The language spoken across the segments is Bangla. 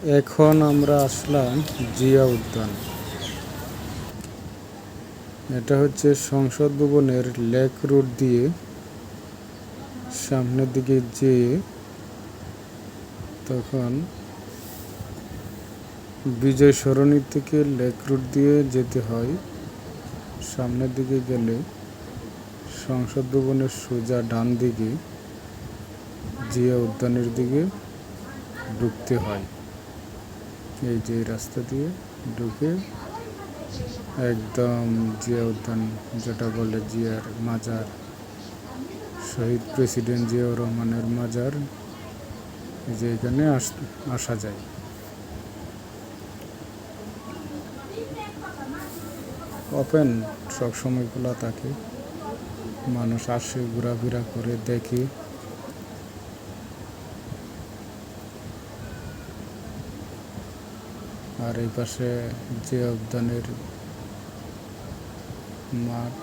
এখন আমরা আসলাম জিয়া উদ্যান। এটা হচ্ছে সংসদ ভবনের লেক রোড দিয়ে সামনের দিকে যেয়ে তখন বিজয় সরণি থেকে লেক রোড দিয়ে যেতে হয়। সামনের দিকে গেলে সংসদ ভবনের সোজা ডান দিকে জিয়া উদ্যানের দিকে ঢুকতে হয়। এই যে রাস্তা দিয়ে ঢুকে একদম জিয়া উদ্যান, যেটা বলে জিয়ার মাজার, শহীদ প্রেসিডেন্ট জিয়াউর রহমানের মাজার, যে এখানে আসা যায়। ওপেন সবসময় খোলা থাকে, মানুষ আসে, ঘোরাফেরা করে, দেখে। আর এই পাশে জিয়া উদ্যানের মাঠ,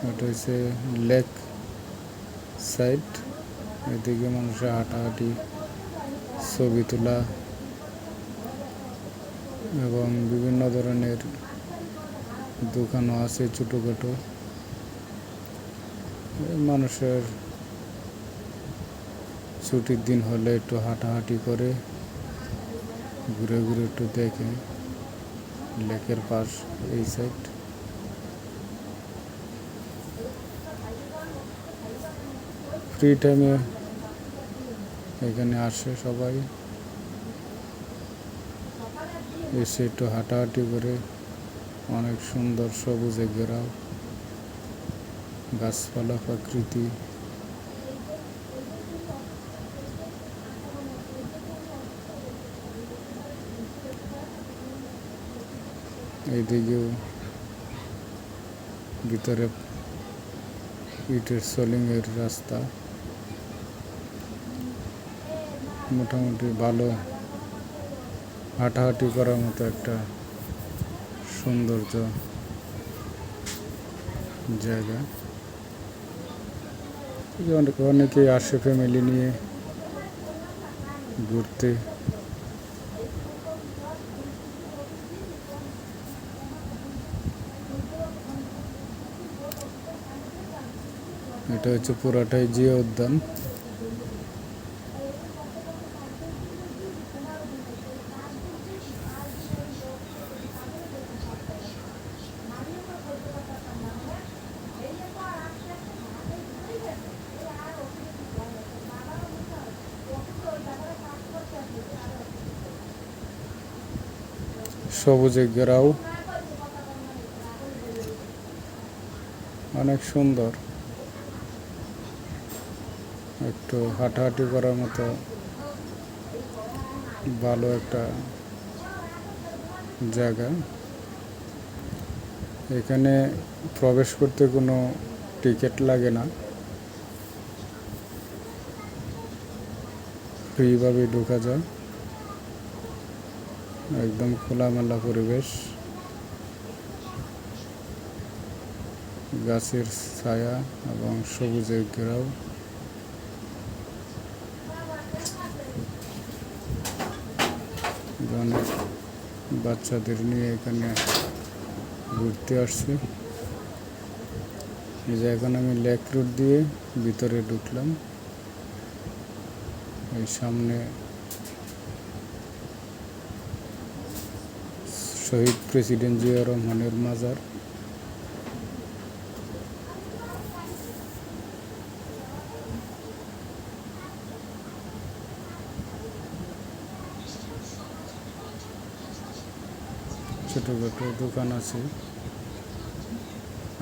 এটা হচ্ছে লেক সাইড। এদিকে মানুষের হাঁটাহাঁটি, ছবি তোলা এবং বিভিন্ন ধরনের দোকানও আছে ছোটোখাটো। মানুষের ছুটির দিন হলে একটু হাঁটাহাঁটি করে, ঘুরে ঘুরে একটু দেখে লেকের পাশ এই সাইড। ফ্রি টাইমে এখানে আসে সবাই, এসে একটু হাঁটাহাঁটি করে। অনেক সুন্দর সবুজে ঘেরা, গাছপালা, প্রকৃতি। এইদিকেও ভিতরে ইটের সোলিংয়ের রাস্তা, মোটামুটি ভালো হাঁটাহাঁটি করার মতো একটা সৌন্দর্য জায়গা। অনেকেই আসে ফ্যামিলি নিয়ে ঘুরতে। এটা হচ্ছে পুরাটাই জিয়া উদ্যান। সবুজে ঘেরাও, অনেক সুন্দর, একটু হাঁটাহাঁটি করার মতো ভালো একটা জায়গা। এখানে প্রবেশ করতে কোনো টিকিট লাগে না, ফ্রিভাবে ঢোকা যায়। একদম খোলামেলা পরিবেশ, গাছের ছায়া এবং সবুজের ঘেরাও। অনেক বাচ্চাদের নিয়ে এখানে ঘুরতে আসছে। এই যে এখন আমি লেক রোড দিয়ে ভিতরে ঢুকলাম। এই সামনে শহীদ প্রেসিডেন্ট জিয়াউর রহমানের মাজার। ছোটোখাটো দোকান আছে,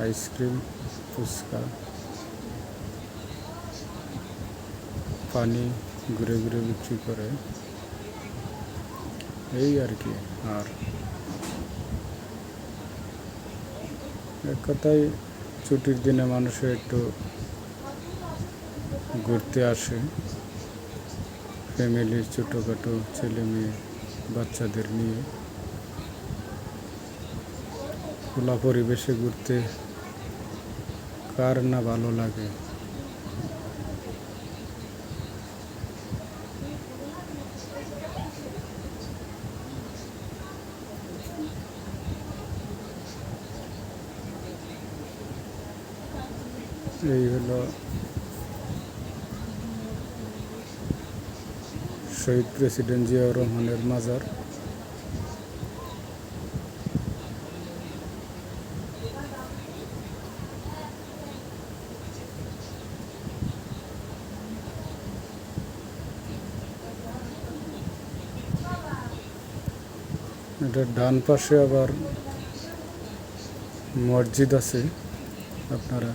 আইসক্রিম, ফুচকা, পানি ঘুরে ঘুরে বিক্রি করে, এই আর কি। আর এক কথায় ছুটির দিনে মানুষের একটু ঘুরতে আসে, ফ্যামিলির ছোটোখাটো ছেলে মেয়ে বাচ্চাদের নিয়ে খোলা পরিবেশে ঘুরতে কার না ভালো লাগে। এই হলো শহীদ প্রেসিডেন্ট জিয়াউর রহমানের মাজার। এটার ডান পাশে আবার মসজিদ আছে, আপনারা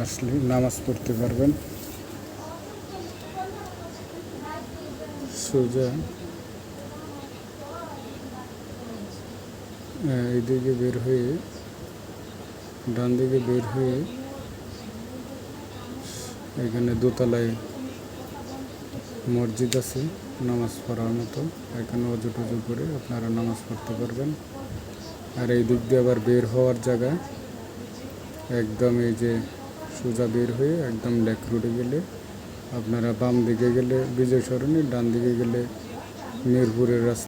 আসলে নামাজ পড়তে পারবেন। সোজা এইদিকে বের হয়ে, ডান দিকে বের হয়ে এখানে দোতলায় মসজিদ আছে নামাজ পড়ার মতো। এখানে অজু টজু করে আপনারা নামাজ পড়তে পারবেন। আর এই দিক দিয়ে আবার বের হওয়ার জায়গা একদম এই যে সোজা বের হয়ে একদম লেক রোডে গেলে আপনারা বাম দিকে গেলে বিজয় সরণি, ডান দিকে গেলে মিরপুরের রাস্তা।